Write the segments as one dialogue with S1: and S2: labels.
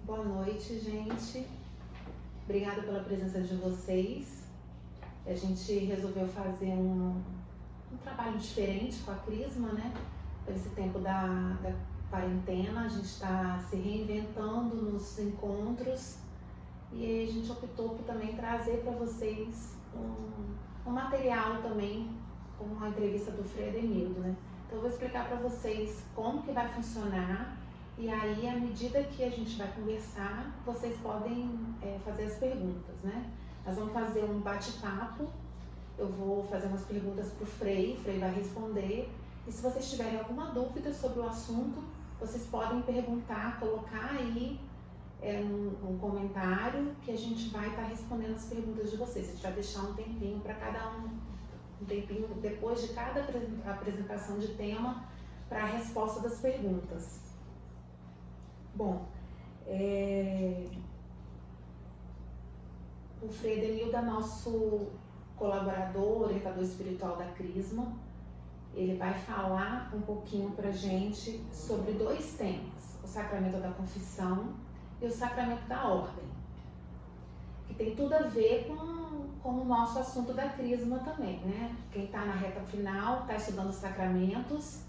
S1: Boa noite, gente. Obrigada pela presença de vocês. A gente resolveu fazer um trabalho diferente com a Crisma, né? Esse tempo da quarentena, a gente está se reinventando nos encontros e aí a gente optou por também trazer para vocês um material também, com uma entrevista do Frei Ademildo, né? Então eu vou explicar para vocês como que vai funcionar. E aí, à medida que a gente vai conversar, vocês podem fazer as perguntas, né? Nós vamos fazer um bate-papo, eu vou fazer umas perguntas para o Frei vai responder. E se vocês tiverem alguma dúvida sobre o assunto, vocês podem perguntar, colocar aí um comentário que a gente vai estar respondendo as perguntas de vocês. A gente vai deixar um tempinho para cada um tempinho depois de cada apresentação de tema para a resposta das perguntas. Bom, o Frei Ademildo é nosso colaborador, orientador espiritual da Crisma. Ele vai falar um pouquinho pra gente sobre dois temas, o sacramento da confissão e o sacramento da ordem, que tem tudo a ver com o nosso assunto da Crisma também, né? Quem está na reta final está estudando os sacramentos.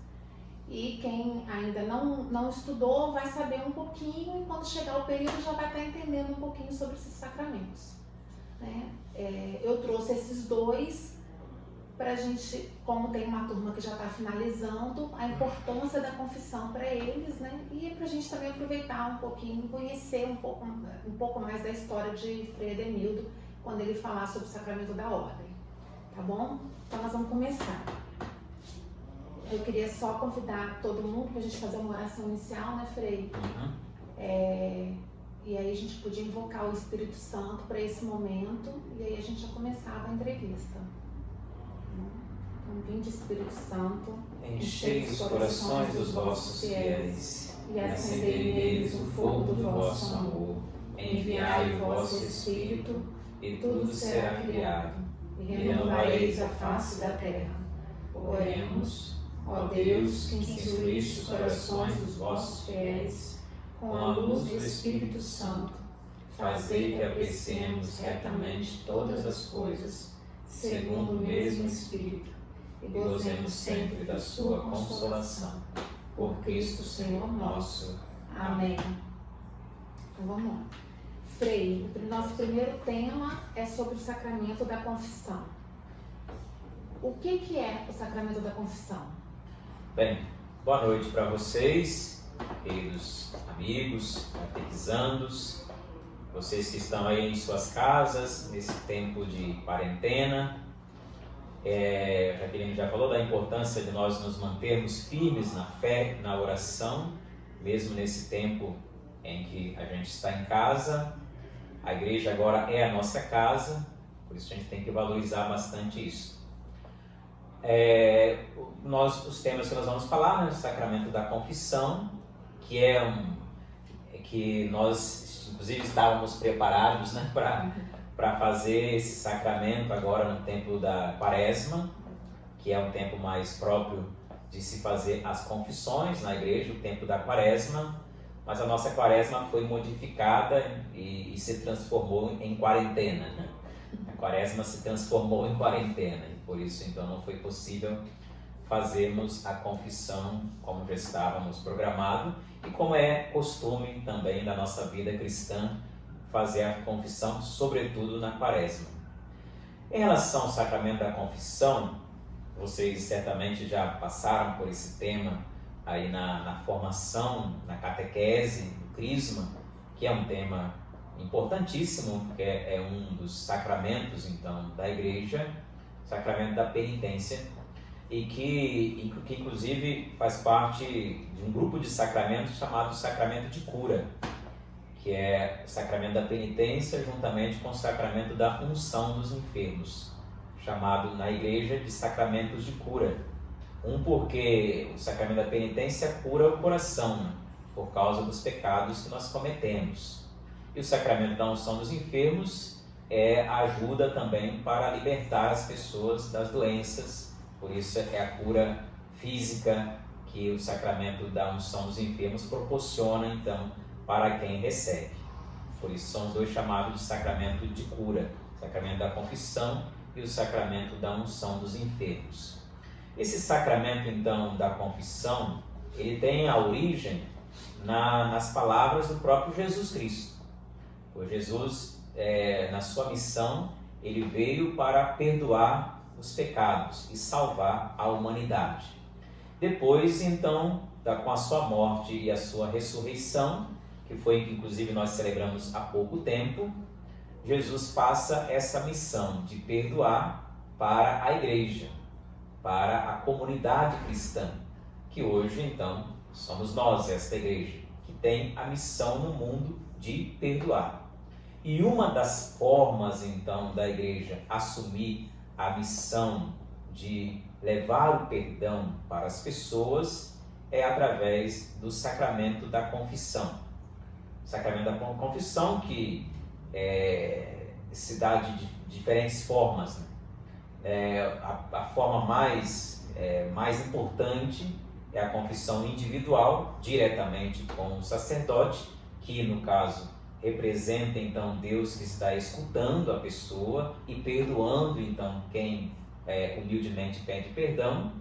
S1: E quem ainda não estudou vai saber um pouquinho e quando chegar o período já vai estar entendendo um pouquinho sobre esses sacramentos, né? Eu trouxe esses dois para a gente, como tem uma turma que já está finalizando, a importância da confissão para eles, né? E para a gente também aproveitar um pouquinho, conhecer um pouco mais da história de Frei Ademildo quando ele falar sobre o sacramento da ordem, tá bom? Então nós vamos começar. Eu queria só convidar todo mundo para a gente fazer uma oração inicial, né, Frei? E aí a gente podia invocar o Espírito Santo para esse momento e aí a gente já começava a entrevista. Então, vinde Espírito Santo,
S2: enchei os corações dos vossos fiéis e acendei neles o fogo do vosso amor. Enviai o vosso Espírito e tudo será criado e renovareis a face da terra. Oremos. Ó Deus, que instruíste os corações dos vossos fiéis com a luz do Espírito Santo, fazei que apreciemos retamente todas as coisas, segundo o mesmo Espírito, e gozemos sempre da sua consolação. Por Cristo Senhor nosso. Amém.
S1: Então vamos lá. Frei, o nosso primeiro tema é sobre o sacramento da confissão. O que é o sacramento da confissão?
S2: Bem, boa noite para vocês, queridos amigos, catequizandos, vocês que estão aí em suas casas, nesse tempo de quarentena. Jaqueline já falou da importância de nós nos mantermos firmes na fé, na oração, mesmo nesse tempo em que a gente está em casa. A igreja agora é a nossa casa, por isso a gente tem que valorizar bastante isso. Os temas que nós vamos falar, né? O sacramento da confissão, que nós inclusive estávamos preparados, né, para fazer esse sacramento agora no tempo da Quaresma, que é um tempo mais próprio de se fazer as confissões na igreja, o tempo da Quaresma, mas a nossa Quaresma foi modificada e se transformou em quarentena, né? A Quaresma se transformou em quarentena e por isso então não foi possível fazermos a confissão como já estávamos programado e como é costume também da nossa vida cristã fazer a confissão, sobretudo na Quaresma. Em relação ao sacramento da confissão, vocês certamente já passaram por esse tema aí na formação, na catequese, no Crisma, que é um tema importantíssimo, porque é um dos sacramentos então da igreja, o sacramento da penitência, e que inclusive faz parte de um grupo de sacramentos chamado sacramento de cura, que é o sacramento da penitência juntamente com o sacramento da unção dos enfermos, chamado na igreja de sacramentos de cura. Porque o sacramento da penitência cura o coração, né, por causa dos pecados que nós cometemos. E o sacramento da unção dos enfermos ajuda também para libertar as pessoas das doenças. Por isso é a cura física que o sacramento da unção dos enfermos proporciona, então, para quem recebe. Por isso são os dois chamados de sacramento de cura, o sacramento da confissão e o sacramento da unção dos enfermos. Esse sacramento, então, da confissão, ele tem a origem nas palavras do próprio Jesus Cristo. O Jesus, na sua missão, ele veio para perdoar os pecados e salvar a humanidade. Depois, então, com a sua morte e a sua ressurreição, que foi que inclusive nós celebramos há pouco tempo, Jesus passa essa missão de perdoar para a igreja, para a comunidade cristã, que hoje, então, somos nós, esta igreja, que tem a missão no mundo de perdoar. E uma das formas, então, da igreja assumir a missão de levar o perdão para as pessoas é através do sacramento da confissão. O sacramento da confissão que se dá de diferentes formas, né? A forma mais importante é a confissão individual, diretamente com o sacerdote, que no caso representa então Deus que está escutando a pessoa e perdoando então quem humildemente pede perdão.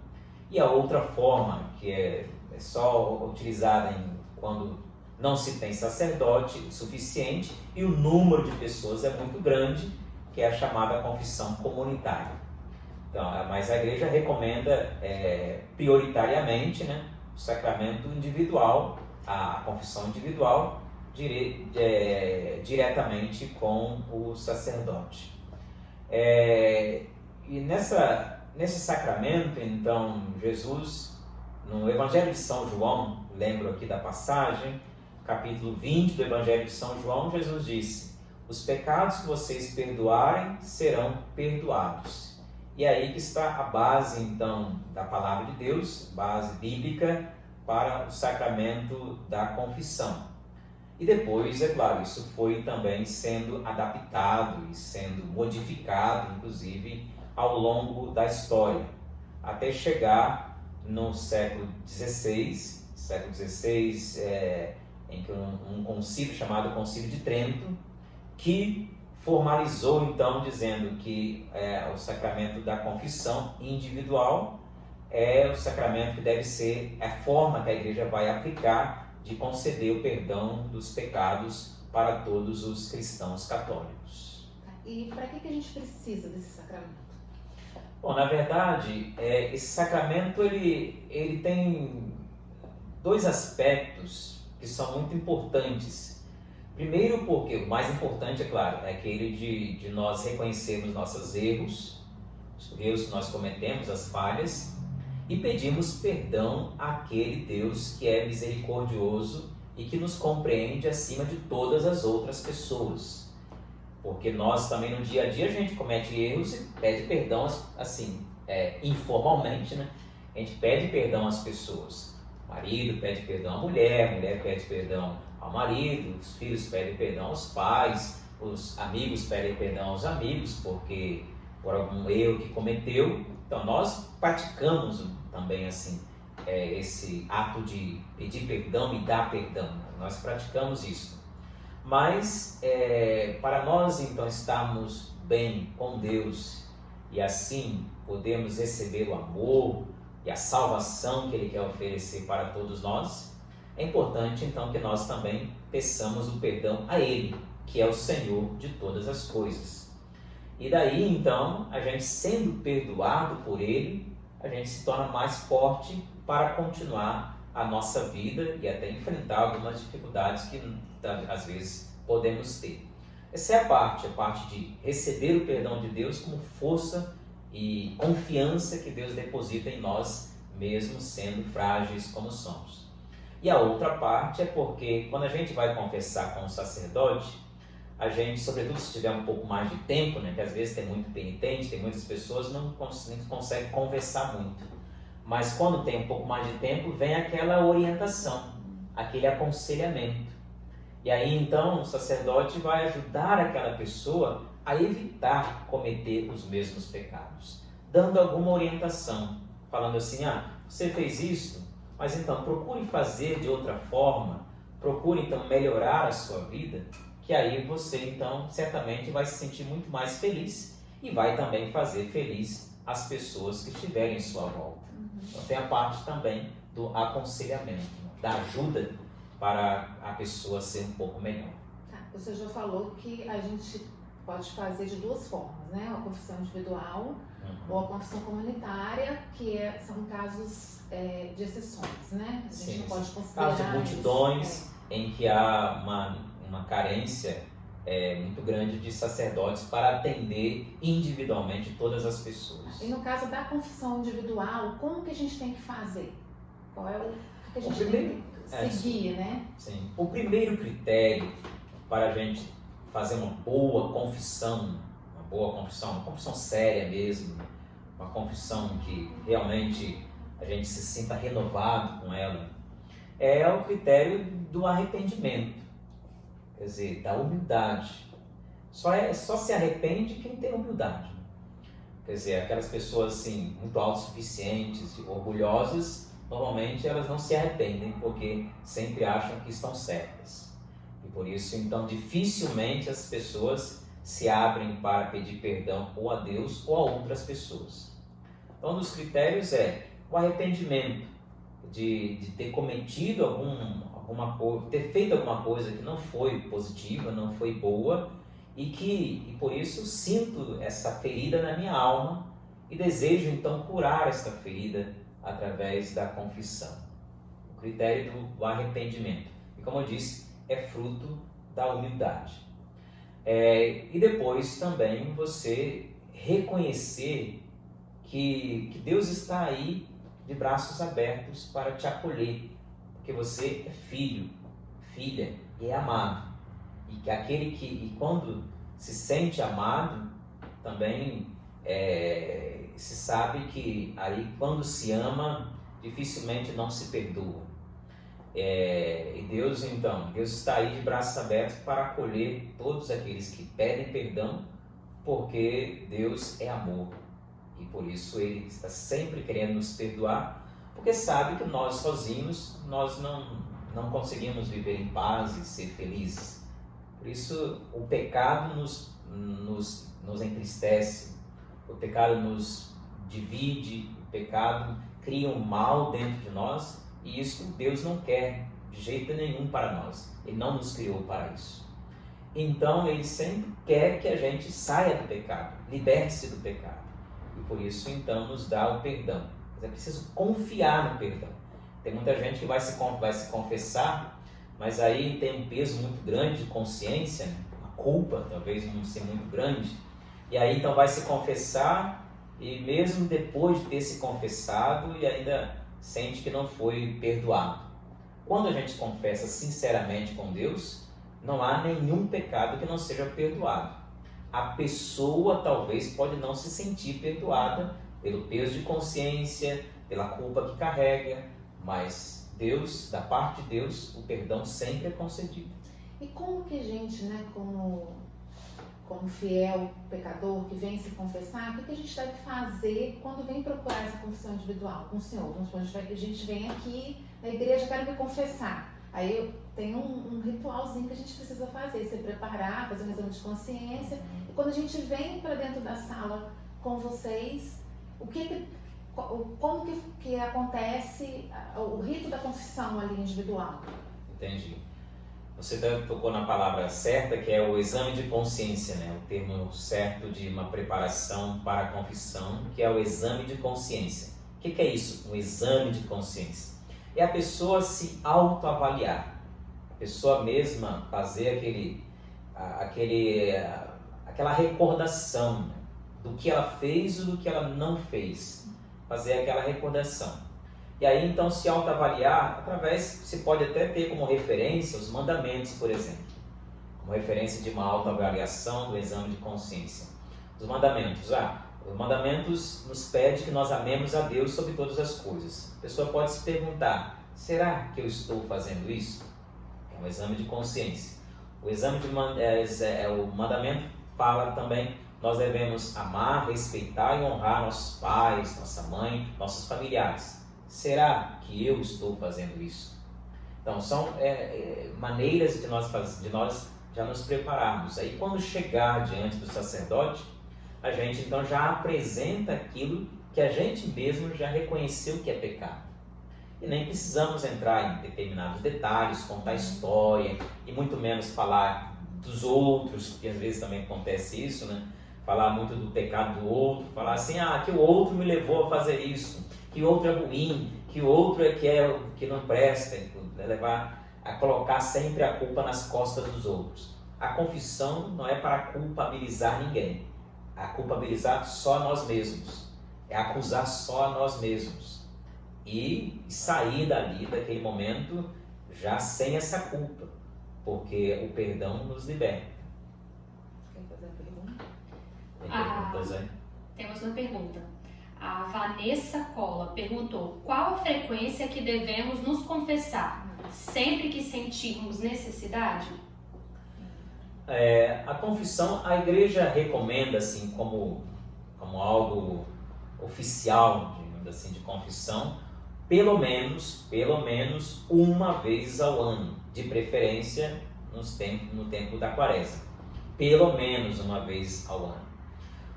S2: E a outra forma, que é só utilizada quando não se tem sacerdote suficiente e o número de pessoas é muito grande, que é a chamada confissão comunitária. Então, mas a igreja recomenda prioritariamente, né, o sacramento individual, a confissão individual, diretamente com o sacerdote. E nesse sacramento, então, Jesus, no Evangelho de São João, lembro aqui da passagem, capítulo 20 do Evangelho de São João, Jesus disse: os pecados que vocês perdoarem serão perdoados. E aí que está a base, então, da palavra de Deus, base bíblica para o sacramento da confissão. E depois, é claro, isso foi também sendo adaptado e sendo modificado, inclusive, ao longo da história, até chegar no século XVI, em que um concílio chamado Concílio de Trento, que formalizou então dizendo que o sacramento da confissão individual é o sacramento que deve ser a forma que a igreja vai aplicar de conceder o perdão dos pecados para todos os cristãos católicos.
S1: E para que a gente precisa desse sacramento?
S2: Bom, na verdade, esse sacramento ele tem dois aspectos que são muito importantes. Primeiro, porque o mais importante, é claro, é aquele de nós reconhecermos nossos erros, os erros que nós cometemos, as falhas, e pedimos perdão àquele Deus que é misericordioso e que nos compreende acima de todas as outras pessoas. Porque nós também no dia a dia a gente comete erros e pede perdão, assim, informalmente, né? A gente pede perdão às pessoas. O marido pede perdão à mulher, a mulher pede perdão ao marido, os filhos pedem perdão aos pais, os amigos pedem perdão aos amigos porque por algum erro que cometeu. Então nós praticamos também assim esse ato de pedir perdão e dar perdão. Nós praticamos isso. Mas para nós então estarmos bem com Deus e assim podemos receber o amor e a salvação que Ele quer oferecer para todos nós, é importante então que nós também peçamos o perdão a Ele, que é o Senhor de todas as coisas. E daí então, a gente sendo perdoado por Ele, a gente se torna mais forte para continuar a nossa vida e até enfrentar algumas dificuldades que às vezes podemos ter. Essa é a parte de receber o perdão de Deus como força e confiança que Deus deposita em nós, mesmo sendo frágeis como somos. E a outra parte é porque quando a gente vai confessar com o sacerdote, a gente, sobretudo se tiver um pouco mais de tempo, né, que às vezes tem muito penitente, tem muitas pessoas não conseguem conversar muito. Mas quando tem um pouco mais de tempo, vem aquela orientação, aquele aconselhamento. E aí então o sacerdote vai ajudar aquela pessoa a evitar cometer os mesmos pecados, dando alguma orientação, falando assim: você fez isso, mas então procure fazer de outra forma, procure então melhorar a sua vida, que aí você então certamente vai se sentir muito mais feliz e vai também fazer feliz as pessoas que estiverem em sua volta. Então tem a parte também do aconselhamento, da ajuda para a pessoa ser um pouco melhor.
S1: Tá, você já falou que a gente pode fazer de duas formas, né? A confissão individual ou a confissão comunitária, que são casos de exceções, né? A gente não pode considerar
S2: casos de multidões em que há uma carência muito grande de sacerdotes para atender individualmente todas as pessoas.
S1: E no caso da confissão individual, como que a gente tem que fazer? Qual é o que a gente tem que seguir, né?
S2: Sim. O primeiro critério para a gente fazer uma boa confissão, uma confissão séria mesmo, uma confissão que realmente a gente se sinta renovado com ela, é o critério do arrependimento, quer dizer, da humildade. Só se arrepende quem tem humildade. Quer dizer, aquelas pessoas assim, muito autossuficientes e orgulhosas, normalmente elas não se arrependem porque sempre acham que estão certas. E por isso, então, dificilmente as pessoas se abrem para pedir perdão ou a Deus ou a outras pessoas. Então, um dos critérios é o arrependimento de ter cometido alguma coisa, ter feito alguma coisa que não foi positiva, não foi boa e por isso sinto essa ferida na minha alma e desejo então curar esta ferida através da confissão. O critério do arrependimento. E como eu disse, é fruto da humildade. E depois também você reconhecer que Deus está aí de braços abertos para te acolher, porque você é filho, filha e é amado. E que e quando se sente amado, também se sabe que aí quando se ama, dificilmente não se perdoa. E Deus está aí de braços abertos para acolher todos aqueles que pedem perdão, porque Deus é amor. E por isso Ele está sempre querendo nos perdoar, porque sabe que nós sozinhos, nós não conseguimos viver em paz e ser felizes. Por isso o pecado nos entristece, o pecado nos divide, o pecado cria um mal dentro de nós, e isso Deus não quer de jeito nenhum para nós. Ele não nos criou para isso. Então Ele sempre quer que a gente saia do pecado, liberte-se do pecado. E por isso então nos dá o perdão. Mas é preciso confiar no perdão. Tem muita gente que vai se confessar, mas aí tem um peso muito grande de consciência, a culpa talvez não ser muito grande, e aí então vai se confessar e mesmo depois de ter se confessado e ainda sente que não foi perdoado. Quando a gente confessa sinceramente com Deus, não há nenhum pecado que não seja perdoado. A pessoa talvez pode não se sentir perdoada pelo peso de consciência, pela culpa que carrega, mas Deus, da parte de Deus, o perdão sempre é concedido.
S1: E como que a gente, né, como fiel pecador que vem se confessar, o que a gente deve fazer quando vem procurar essa confissão individual com o Senhor? Vamos supor, a gente vem aqui na igreja, quero me confessar. Aí tem um ritualzinho que a gente precisa fazer, se preparar, fazer um exame de consciência. E quando a gente vem para dentro da sala com vocês, como que acontece o rito da confissão ali individual?
S2: Entendi. Você tocou na palavra certa, que é o exame de consciência, né? O termo certo de uma preparação para a confissão, que é o exame de consciência. O que é isso, um exame de consciência? É a pessoa se autoavaliar, a pessoa mesma fazer aquela recordação, né, do que ela fez ou do que ela não fez, fazer aquela recordação. E aí então se autoavaliar através, você pode até ter como referência os mandamentos, por exemplo, como referência de uma autoavaliação do exame de consciência. Os mandamentos nos pedem que nós amemos a Deus sobre todas as coisas. A pessoa pode se perguntar, será que eu estou fazendo isso? É um exame de consciência. O mandamento fala também, nós devemos amar, respeitar e honrar nossos pais, nossa mãe, nossos familiares. Será que eu estou fazendo isso? Então, são maneiras de nós já nos prepararmos. Aí, quando chegar diante do sacerdote, a gente então já apresenta aquilo que a gente mesmo já reconheceu que é pecado. E nem precisamos entrar em determinados detalhes, contar história, e muito menos falar dos outros, porque às vezes também acontece isso, né? Falar muito do pecado do outro, falar assim, que o outro me levou a fazer isso, que o outro é ruim, que o outro que não presta, levar a colocar sempre a culpa nas costas dos outros. A confissão não é para culpabilizar ninguém, é culpabilizar só nós mesmos, é acusar só nós mesmos e sair dali, daquele momento, já sem essa culpa, porque o perdão nos liberta.
S1: Quer fazer a pergunta?
S2: Tem perguntas aí?
S3: Temos uma pergunta. A Vanessa Cola perguntou: qual a frequência que devemos nos confessar? Sempre que sentirmos necessidade?
S2: A confissão, a igreja recomenda assim como algo oficial, digamos assim, de confissão, pelo menos uma vez ao ano, de preferência no tempo da quaresma, pelo menos uma vez ao ano.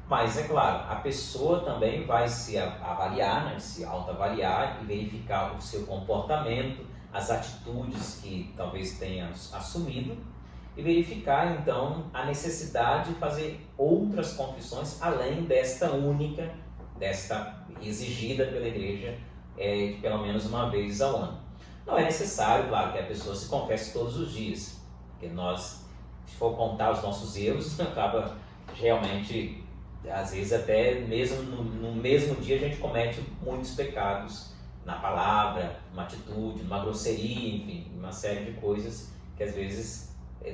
S2: Mas é claro, a pessoa também vai se avaliar, né, se autoavaliar e verificar o seu comportamento, as atitudes que talvez tenha assumido, e verificar então a necessidade de fazer outras confissões além desta única, desta exigida pela igreja, de pelo menos uma vez ao ano. Não é necessário, claro, que a pessoa se confesse todos os dias, porque nós, se for contar os nossos erros, acaba realmente, às vezes até mesmo no mesmo dia a gente comete muitos pecados na palavra, numa atitude, numa grosseria, enfim, uma série de coisas que às vezes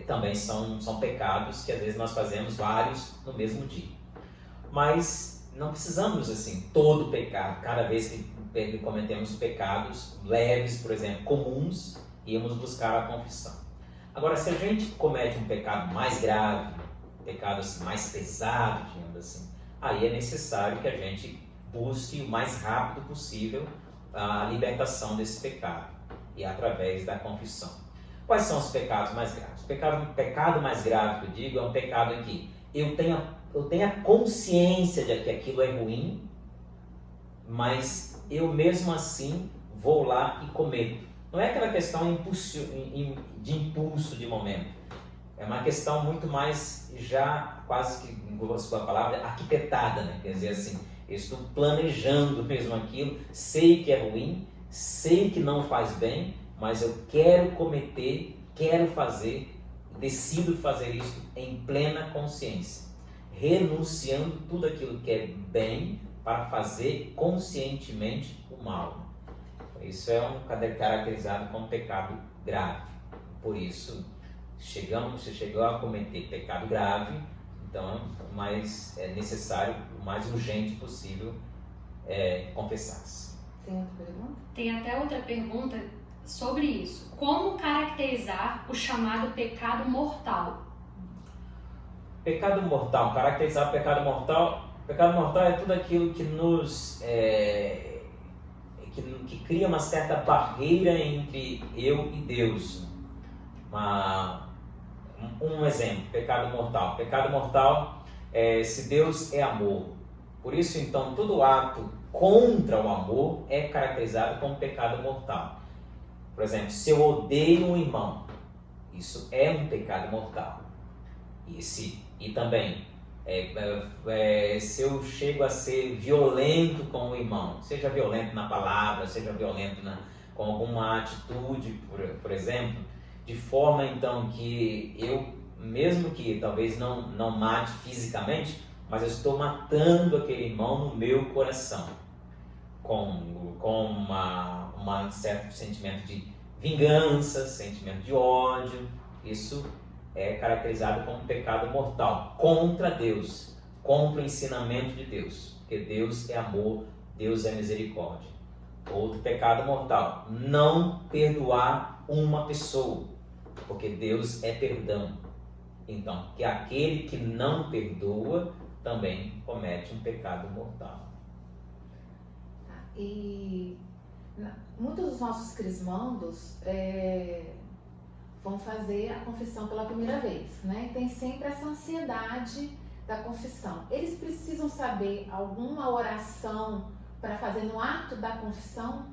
S2: também são pecados que às vezes nós fazemos vários no mesmo dia. Mas não precisamos assim, todo pecado, cada vez que cometemos pecados leves, por exemplo, comuns, íamos buscar a confissão. Agora, se a gente comete um pecado mais grave, um pecado assim, mais pesado, digamos assim, aí é necessário que a gente busque o mais rápido possível a libertação desse pecado, e através da confissão. Quais são os pecados mais graves? O pecado mais grave que eu digo é um pecado em que eu tenho a consciência de que aquilo é ruim, mas eu mesmo assim vou lá e cometo. Não é aquela questão de impulso de momento. É uma questão muito mais já quase que, com a palavra, arquitetada, né? Quer dizer assim, eu estou planejando mesmo aquilo, sei que é ruim, sei que não faz bem, mas eu quero cometer, quero fazer, decido fazer isso em plena consciência, renunciando tudo aquilo que é bem para fazer conscientemente o mal. Isso é caracterizado como pecado grave. Por isso, se chegou a cometer pecado grave, então é necessário, o mais urgente possível, confessar-se.
S1: Tem outra pergunta?
S3: Tem até outra pergunta sobre isso. Como caracterizar o chamado pecado mortal?
S2: Pecado mortal, caracterizar o pecado mortal. Pecado mortal é tudo aquilo que que cria uma certa barreira entre eu e Deus. Um exemplo, pecado mortal. Pecado mortal se Deus é amor. Por isso, então, todo ato contra o amor é caracterizado como pecado mortal. Por exemplo, se eu odeio um irmão, isso é um pecado mortal. E também, se eu chego a ser violento com o irmão, seja violento na palavra, seja violento com alguma atitude, por exemplo, de forma então que eu, mesmo que talvez não mate fisicamente, mas eu estou matando aquele irmão no meu coração, com um certo sentimento de vingança, sentimento de ódio. Isso é caracterizado como pecado mortal contra Deus, contra o ensinamento de Deus, porque Deus é amor, Deus é misericórdia. Outro pecado mortal, não perdoar uma pessoa, porque Deus é perdão. Então, que aquele que não perdoa também comete um pecado mortal.
S1: E Muitos dos nossos crismandos vão fazer a confissão pela primeira vez, né? Tem sempre essa ansiedade da confissão. Eles precisam saber alguma oração para fazer no ato da confissão?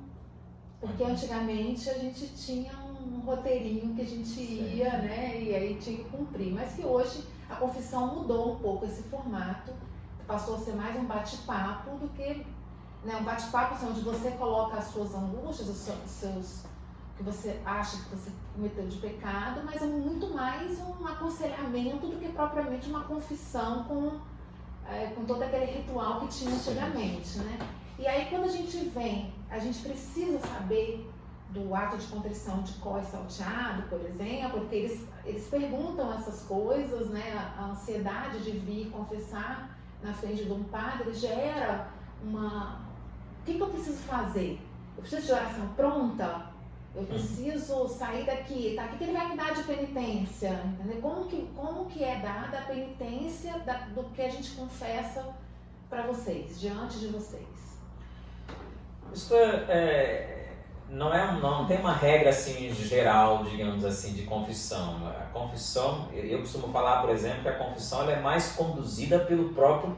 S1: Porque antigamente a gente tinha um roteirinho que a gente ia, né? E aí tinha que cumprir. Mas que hoje a confissão mudou um pouco esse formato, passou a ser mais um bate-papo do que, né, um bate-papo onde você coloca as suas angústias, os seus que você acha que você cometeu de pecado, mas é muito mais um aconselhamento do que propriamente uma confissão com todo aquele ritual que tinha antigamente, né? E aí quando a gente vem, a gente precisa saber do ato de contrição de có e salteado, por exemplo, porque eles perguntam essas coisas, né? A ansiedade de vir confessar na frente de um padre gera uma... O que eu preciso fazer? Eu preciso de oração pronta? Eu preciso sair daqui, tá? O que ele vai me dar de penitência? Entendeu? Como que é dada a penitência do que a gente confessa para vocês, diante de vocês?
S2: Isso não tem uma regra assim geral, digamos assim, de confissão. A confissão, eu costumo falar, por exemplo, que a confissão ela é mais conduzida pelo próprio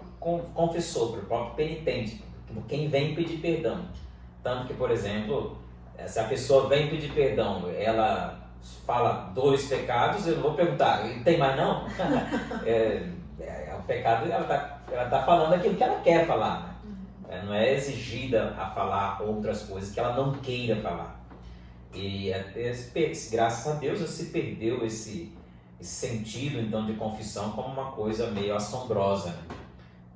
S2: confessor, pelo próprio penitente, por quem vem pedir perdão. Tanto que, por exemplo, se a pessoa vem pedir perdão, ela fala 2 pecados, eu não vou perguntar, tem mais não? O pecado, ela tá falando aquilo que ela quer falar, né? Não é exigida a falar outras coisas que ela não queira falar. E graças a Deus se perdeu esse sentido então de confissão como uma coisa meio assombrosa, né?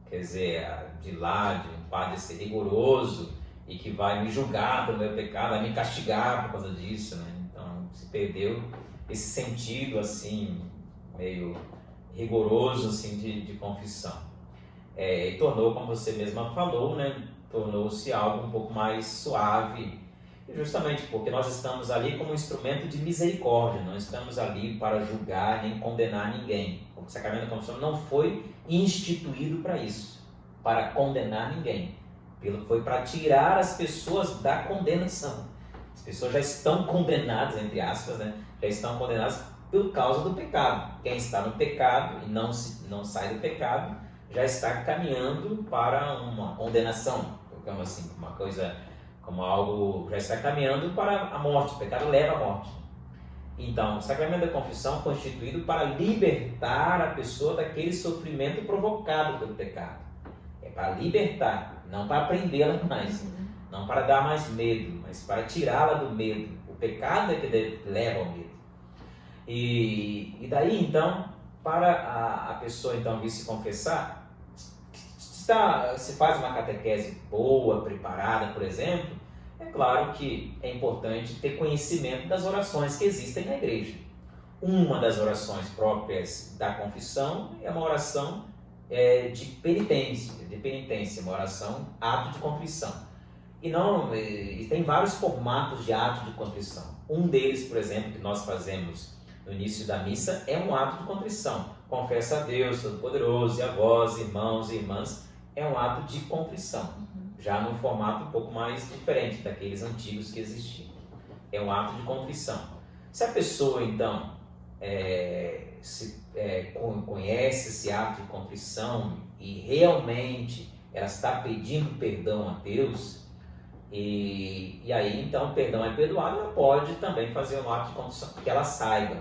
S2: Quer dizer, de um padre ser rigoroso e que vai me julgar pelo meu pecado, vai me castigar por causa disso, né? Então se perdeu esse sentido assim meio rigoroso assim de confissão. E tornou, como você mesma falou, né? Tornou-se algo um pouco mais suave, justamente porque nós estamos ali como um instrumento de misericórdia, não estamos ali para julgar nem condenar ninguém. O sacramento da confissão não foi instituído para isso, para condenar ninguém. Foi para tirar as pessoas da condenação. As pessoas já estão condenadas, entre aspas, né? Já estão condenadas por causa do pecado. Quem está no pecado e não sai do pecado, já está caminhando para uma condenação, digamos assim, uma coisa como algo, já está caminhando para a morte, o pecado leva à morte. Então, o sacramento da confissão foi instituído para libertar a pessoa daquele sofrimento provocado pelo pecado. É para libertar, não para prendê-la mais, não para dar mais medo, mas para tirá-la do medo. O pecado é que leva ao medo. E daí, então, para a pessoa então vir se confessar, se faz uma catequese boa, preparada, por exemplo, é claro que é importante ter conhecimento das orações que existem na igreja. Uma das orações próprias da confissão é uma oração de penitência, uma oração ato de contrição. E tem vários formatos de ato de contrição. Um deles, por exemplo, que nós fazemos no início da missa é um ato de contrição. Confessa a Deus Todo-Poderoso e a vós, irmãos e irmãs, é um ato de contrição, já num formato um pouco mais diferente daqueles antigos que existiam. É um ato de contrição. Se a pessoa, então, conhece esse ato de contrição e realmente ela está pedindo perdão a Deus, e aí, então, o perdão é perdoado, ela pode também fazer um ato de contrição, que ela saiba.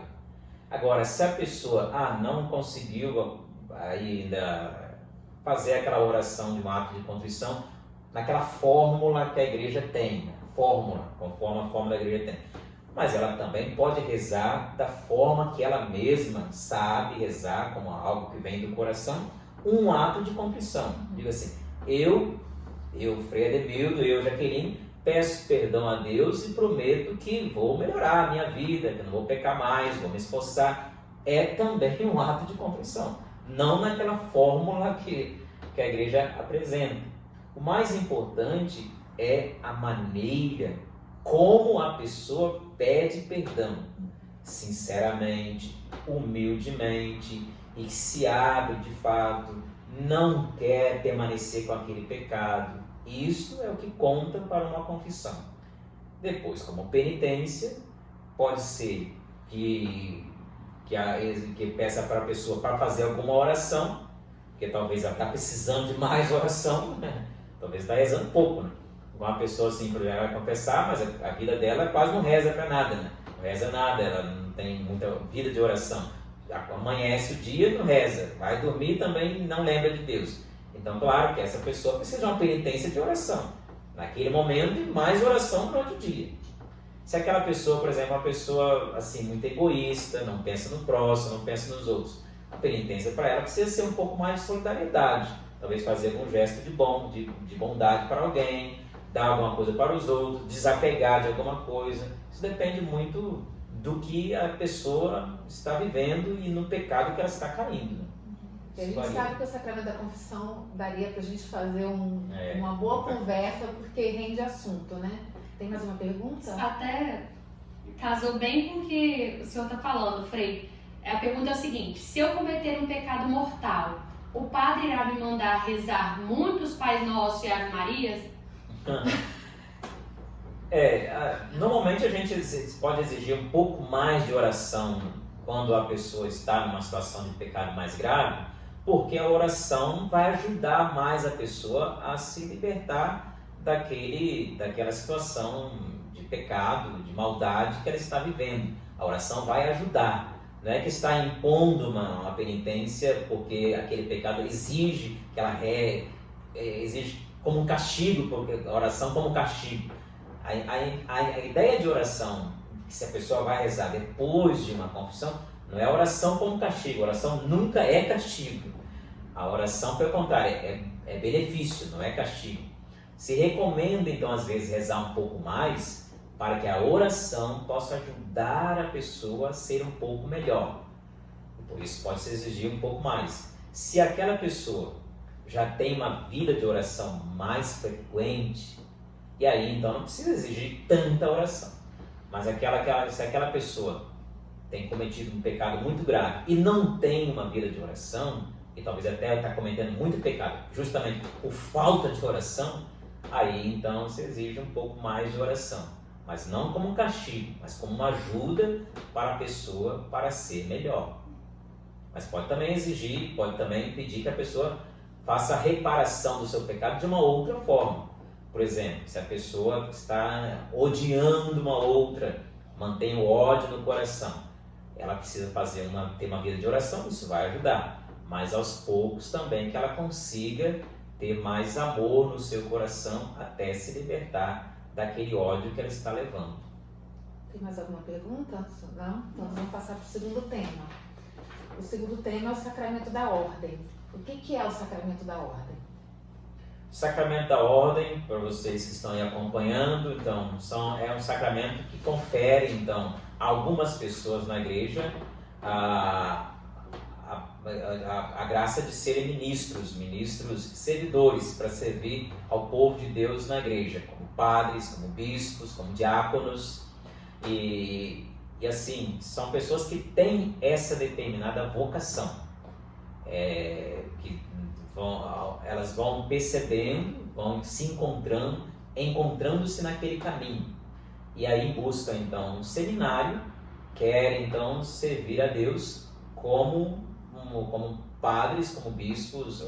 S2: Agora, se a pessoa não conseguiu ainda fazer aquela oração de um ato de contrição naquela fórmula que a igreja tem, conforme a fórmula da igreja tem, mas ela também pode rezar da forma que ela mesma sabe rezar, como algo que vem do coração, um ato de contrição. Diga assim, eu Frei Ademildo, eu Jaqueline, peço perdão a Deus e prometo que vou melhorar a minha vida, que não vou pecar mais, vou me esforçar. É também um ato de contrição, não naquela fórmula que a igreja apresenta. O mais importante é a maneira como a pessoa pede perdão, sinceramente, humildemente, e se abre de fato, não quer permanecer com aquele pecado. Isso é o que conta para uma confissão. Depois, como penitência, pode ser que peça para a pessoa para fazer alguma oração, porque talvez ela está precisando de mais oração, né? Talvez está rezando pouco, né? Uma pessoa assim, por exemplo, ela vai confessar, mas a vida dela quase não reza para nada, né? Não reza nada, ela não tem muita vida de oração. Amanhece o dia, não reza. Vai dormir também, não lembra de Deus. Então, claro que essa pessoa precisa de uma penitência de oração. Naquele momento, e mais oração durante o dia. Se aquela pessoa, por exemplo, é uma pessoa assim, muito egoísta, não pensa no próximo, não pensa nos outros, a penitência para ela precisa ser um pouco mais de solidariedade. Talvez fazer algum gesto de bondade para alguém, dar alguma coisa para os outros, desapegar de alguma coisa. Isso depende muito do que a pessoa está vivendo e no pecado que ela está caindo.
S1: A gente sabe que o sacramento da confissão daria para a gente fazer uma boa conversa, porque rende assunto, né? Tem mais uma pergunta?
S3: Até casou bem com o que o senhor está falando, Frei. A pergunta é a seguinte: se eu cometer um pecado mortal, o padre irá me mandar rezar muitos Pais Nossos e Ave Marias?
S2: Normalmente a gente pode exigir um pouco mais de oração quando a pessoa está numa situação de pecado mais grave, porque a oração vai ajudar mais a pessoa a se libertar daquela situação de pecado, de maldade que ela está vivendo. A oração vai ajudar. Não é que está impondo uma penitência porque aquele pecado exige que ela exige como um castigo, porque a oração como castigo. A ideia de oração, que se a pessoa vai rezar depois de uma confissão, não é a oração como castigo. A oração nunca é castigo. A oração, pelo contrário, é benefício, não é castigo. Se recomenda, então, às vezes, rezar um pouco mais para que a oração possa ajudar a pessoa a ser um pouco melhor. Por isso, pode-se exigir um pouco mais. Se aquela pessoa já tem uma vida de oração mais frequente, e aí, então, não precisa exigir tanta oração. Mas se aquela pessoa tem cometido um pecado muito grave e não tem uma vida de oração, e talvez até está cometendo muito pecado justamente por falta de oração, aí então se exige um pouco mais de oração, mas não como um castigo, mas como uma ajuda para a pessoa para ser melhor. Mas pode também exigir, pode também pedir que a pessoa faça a reparação do seu pecado de uma outra forma. Por exemplo, se a pessoa está odiando uma outra, mantém o ódio no coração, ela precisa ter uma vida de oração, isso vai ajudar. Mas aos poucos também que ela consiga ter mais amor no seu coração até se libertar daquele ódio que ela está levando.
S1: Tem mais alguma pergunta? Não? Então vamos passar para o segundo tema. O segundo tema é o sacramento da ordem. O que é o sacramento da ordem?
S2: O sacramento da ordem, para vocês que estão aí acompanhando, então, é um sacramento que confere então, a algumas pessoas na igreja a graça de serem ministros servidores para servir ao povo de Deus na igreja, como padres, como bispos, como diáconos, e assim, são pessoas que têm essa determinada vocação, elas vão percebendo, vão se encontrando-se naquele caminho, e aí buscam então um seminário, querem então servir a Deus como padres, como bispos,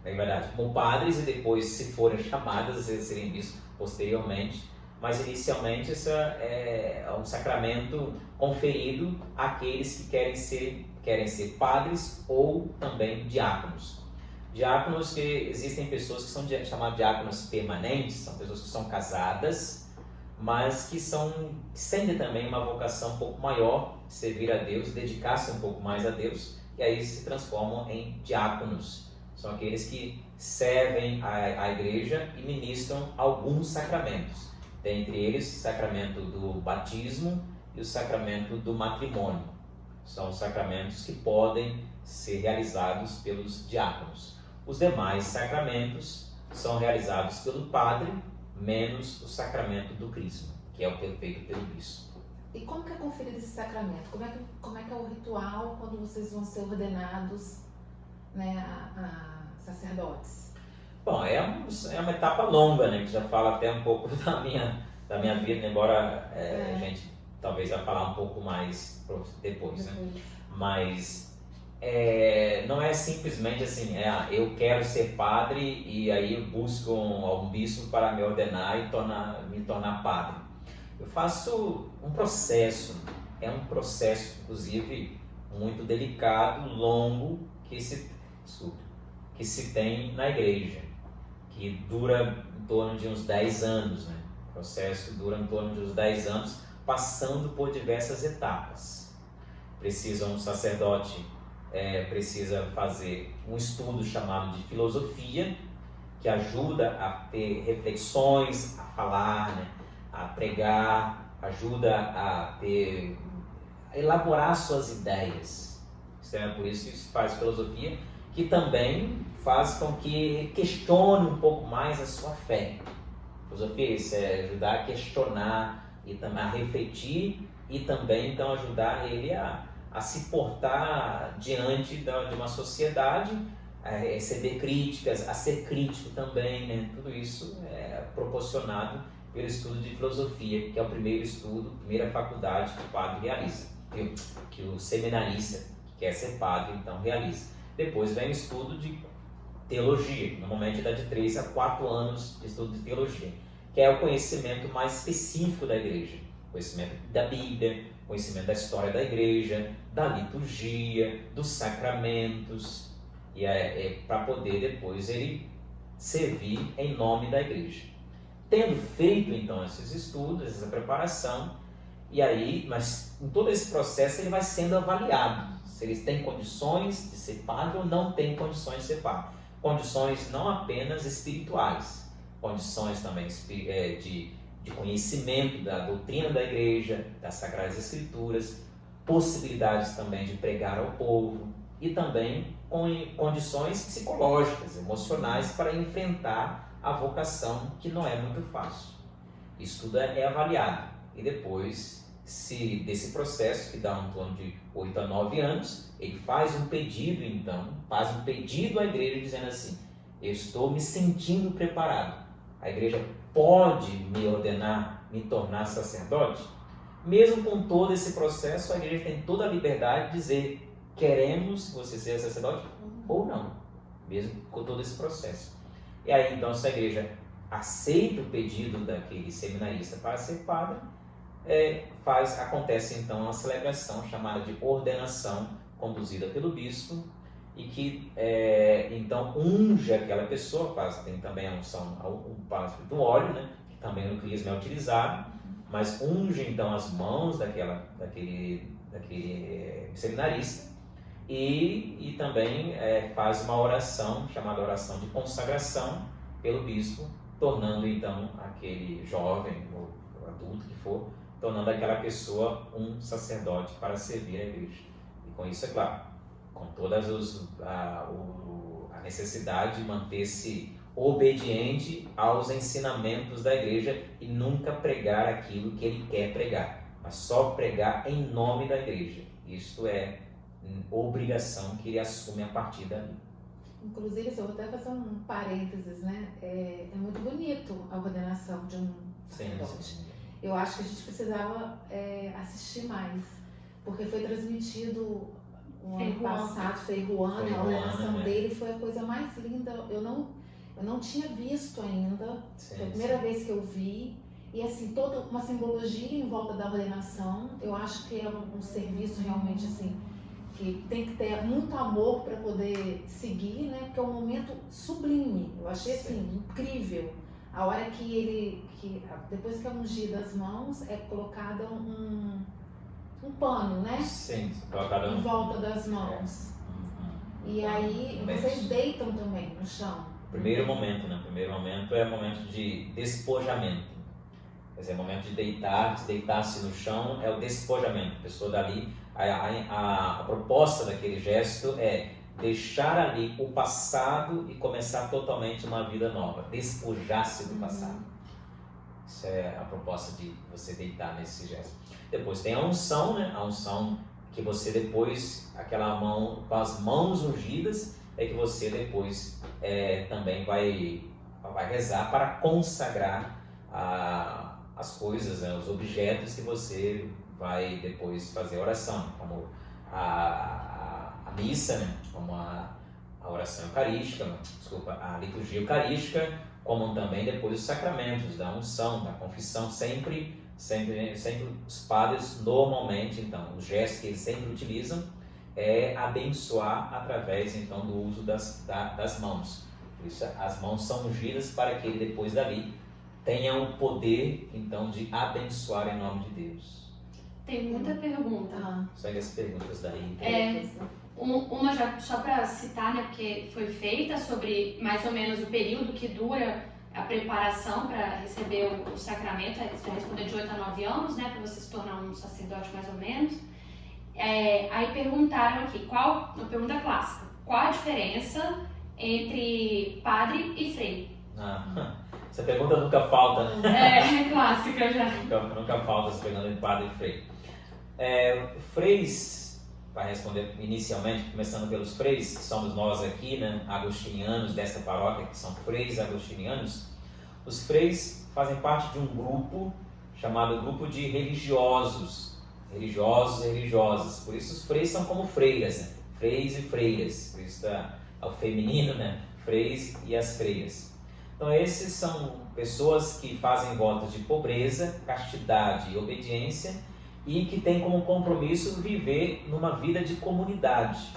S2: na verdade, como padres, e depois, se forem chamadas, às vezes serem bispos posteriormente, mas inicialmente isso é um sacramento conferido àqueles que querem ser padres ou também diáconos. Diáconos, que existem pessoas que são chamadas diáconos permanentes, são pessoas que são casadas, mas que sentem também uma vocação um pouco maior, servir a Deus, dedicar-se um pouco mais a Deus, e aí se transformam em diáconos. São aqueles que servem a igreja e ministram alguns sacramentos. Dentre eles, o sacramento do batismo e o sacramento do matrimônio. São sacramentos que podem ser realizados pelos diáconos. Os demais sacramentos são realizados pelo padre, menos o sacramento do crisma, que é o feito pelo bispo.
S1: E como que é conferido esse sacramento? Como é que é o ritual quando vocês vão ser ordenados, né, a sacerdotes?
S2: Bom, é uma etapa longa, né, que já fala até um pouco da minha vida, embora a gente talvez vai falar um pouco mais depois, né? Mas não é simplesmente assim, eu quero ser padre e aí eu busco um bispo para me ordenar e me tornar padre. Eu faço um processo, inclusive muito delicado, longo, que se tem na igreja, que dura em torno de uns 10 anos, né? O processo dura em torno de uns 10 anos, passando por diversas etapas. Um sacerdote precisa fazer um estudo chamado de filosofia, que ajuda a ter reflexões, a falar, né? A pregar, ajuda a elaborar suas ideias. Por isso que se faz filosofia, que também faz com que questione um pouco mais a sua fé. Filosofia é isso, é ajudar a questionar e também a refletir e também então ajudar ele a se portar diante de uma sociedade, a receber críticas, a ser crítico também, né? Tudo isso é proporcionado pelo estudo de filosofia, que é o primeira faculdade que o padre realiza, que o seminarista que quer ser padre então realiza. Depois vem o estudo de teologia, normalmente dá de 3 a 4 anos de estudo de teologia, que é o conhecimento mais específico da igreja, conhecimento da Bíblia, conhecimento da história da igreja, da liturgia, dos sacramentos, e para poder depois ele servir em nome da igreja. Tendo feito então esses estudos, essa preparação, e aí, mas em todo esse processo ele vai sendo avaliado, se ele tem condições de ser padre ou não tem condições de ser padre. Condições não apenas espirituais, condições também de conhecimento da doutrina da igreja, das Sagradas Escrituras, possibilidades também de pregar ao povo e também com condições psicológicas, emocionais para enfrentar a vocação, que não é muito fácil. Isso tudo é avaliado e depois, desse processo, que dá um torno de 8 a 9 anos, ele faz um pedido à igreja dizendo assim: eu estou me sentindo preparado, a igreja pode me ordenar, me tornar sacerdote? Mesmo com todo esse processo, a igreja tem toda a liberdade de dizer: queremos que você seja sacerdote ou não, mesmo com todo esse processo. E aí então, se a igreja aceita o pedido daquele seminarista para ser padre, acontece então uma celebração chamada de ordenação, conduzida pelo bispo, e que então unge aquela pessoa. Tem também a unção do óleo, né, que também no crisma é utilizado, mas unge então as mãos daquele seminarista e também faz uma oração chamada oração de consagração pelo bispo, tornando então aquele jovem ou adulto que for, tornando aquela pessoa um sacerdote para servir a igreja. E com isso, é claro, com todas a necessidade de manter-se obediente aos ensinamentos da igreja e nunca pregar aquilo que ele quer pregar, mas só pregar em nome da igreja. Isto é obrigação que ele assume a partir dali.
S1: Inclusive, eu vou até fazer um parênteses, né? É muito bonito a ordenação de um sacerdote. Eu acho que a gente precisava assistir mais, porque foi transmitido o ano passado, Frei Juan, a ordenação dele foi a coisa mais linda. Eu não tinha visto ainda, foi a primeira vez que eu vi, e assim, toda uma simbologia em volta da ordenação. Eu acho que é um serviço realmente assim, que tem que ter muito amor para poder seguir, né? Porque é um momento sublime. Eu achei assim, incrível. A hora que depois que é ungido as mãos, é colocado um pano, né?
S2: Sim, colocado
S1: em volta das mãos. E aí vocês deitam também no chão.
S2: Primeiro momento, né? Primeiro momento é o momento de despojamento. Quer dizer, é o momento de deitar-se no chão é o despojamento. A pessoa dali, a proposta daquele gesto é deixar ali o passado e começar totalmente uma vida nova, despojar-se do passado. Isso é a proposta de você deitar nesse gesto. Depois tem a unção, né? A unção que você depois, aquela mão, com as mãos ungidas, é que você depois também vai rezar para consagrar as coisas, né, os objetos que você vai depois fazer oração, como a missa, né, como a oração eucarística, desculpa, a liturgia eucarística, como também depois os sacramentos da unção, da confissão, sempre os padres normalmente, então, o gesto que eles sempre utilizam é abençoar através então do uso das mãos. Por isso as mãos são ungidas para que ele depois dali tenha o poder então de abençoar em nome de Deus.
S3: Tem muita pergunta.
S2: Segue as perguntas daí.
S3: Uma já só para citar, né, porque foi feita sobre mais ou menos o período que dura a preparação para receber o sacramento. Você vai responder de 8 a 9 anos, né, para você se tornar um sacerdote mais ou menos. Aí perguntaram aqui, uma pergunta clássica, qual a diferença entre padre e frei?
S2: Essa pergunta nunca falta, né?
S3: É clássica já.
S2: Nunca falta essa pergunta entre padre e frei. Freis, para responder inicialmente, começando pelos freis, que somos nós aqui, né, agostinianos desta paróquia, que são freis agostinianos. Os freis fazem parte de um grupo chamado grupo de religiosos e religiosas. Por isso os freis são como freiras, né? Freis e freiras. Por isso é o feminino, né? Freis e as freiras. Então esses são pessoas que fazem votos de pobreza, castidade e obediência e que têm como compromisso viver numa vida de comunidade,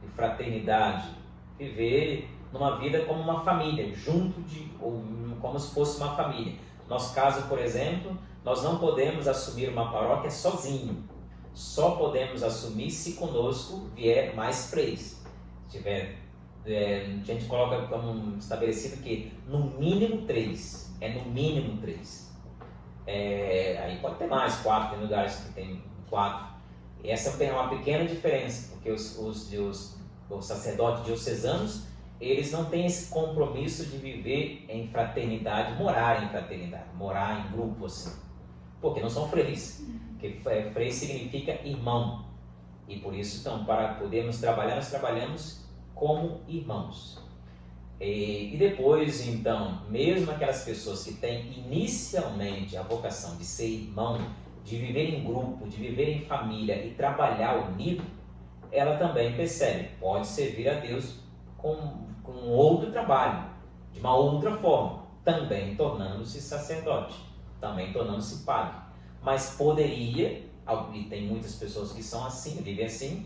S2: de fraternidade, viver numa vida como uma família, ou como se fosse uma família. No nosso caso, por exemplo, nós não podemos assumir uma paróquia sozinho. Só podemos assumir se conosco vier mais freis. Se tiver, a gente coloca como estabelecido que no mínimo 3. No mínimo 3. Aí pode ter mais, 4, tem lugares que tem 4. E essa é uma pequena diferença, porque os sacerdotes diocesanos, eles não têm esse compromisso de viver em fraternidade, morar em grupo assim. Porque não são freis. Porque frei significa irmão. E por isso, então, para podermos trabalhar, nós trabalhamos como irmãos. E depois, então, mesmo aquelas pessoas que têm inicialmente a vocação de ser irmão, de viver em grupo, de viver em família e trabalhar unido, ela também percebe, pode servir a Deus com outro trabalho, de uma outra forma, também tornando-se sacerdote, também tornando-se padre. Mas poderia, e tem muitas pessoas que são assim, vivem assim,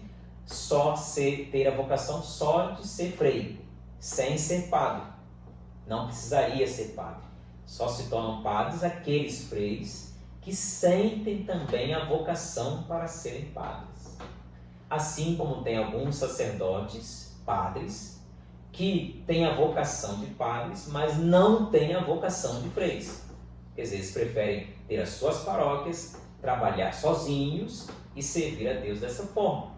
S2: ter a vocação só de ser freio, sem ser padre. Não precisaria ser padre. Só se tornam padres aqueles freis que sentem também a vocação para serem padres. Assim como tem alguns sacerdotes, padres, que têm a vocação de padres, mas não têm a vocação de freis. Quer dizer, eles preferem ter as suas paróquias, trabalhar sozinhos e servir a Deus dessa forma.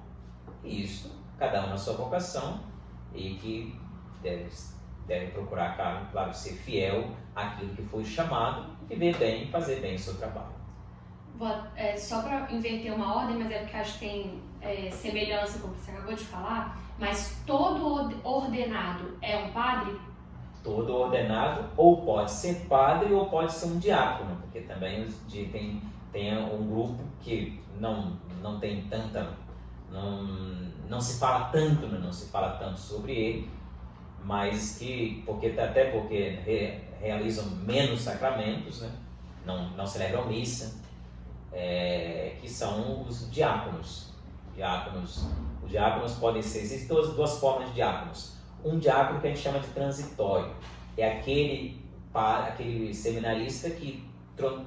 S2: E isso, cada um na sua vocação, e que deve procurar, claro, ser fiel àquilo que foi chamado, viver bem, fazer bem o seu trabalho.
S3: Só para inverter uma ordem, mas é porque acho que tem semelhança com o que você acabou de falar, mas todo ordenado é um padre?
S2: Todo ordenado ou pode ser padre ou pode ser um diácono, porque também tem um grupo que não tem tanta, não se fala tanto sobre ele, mas porque realizam menos sacramentos, né? Não celebram missa, que são os diáconos. Os diáconos podem ser, existem duas formas de diáconos. Um diácono que a gente chama de transitório, é aquele seminarista que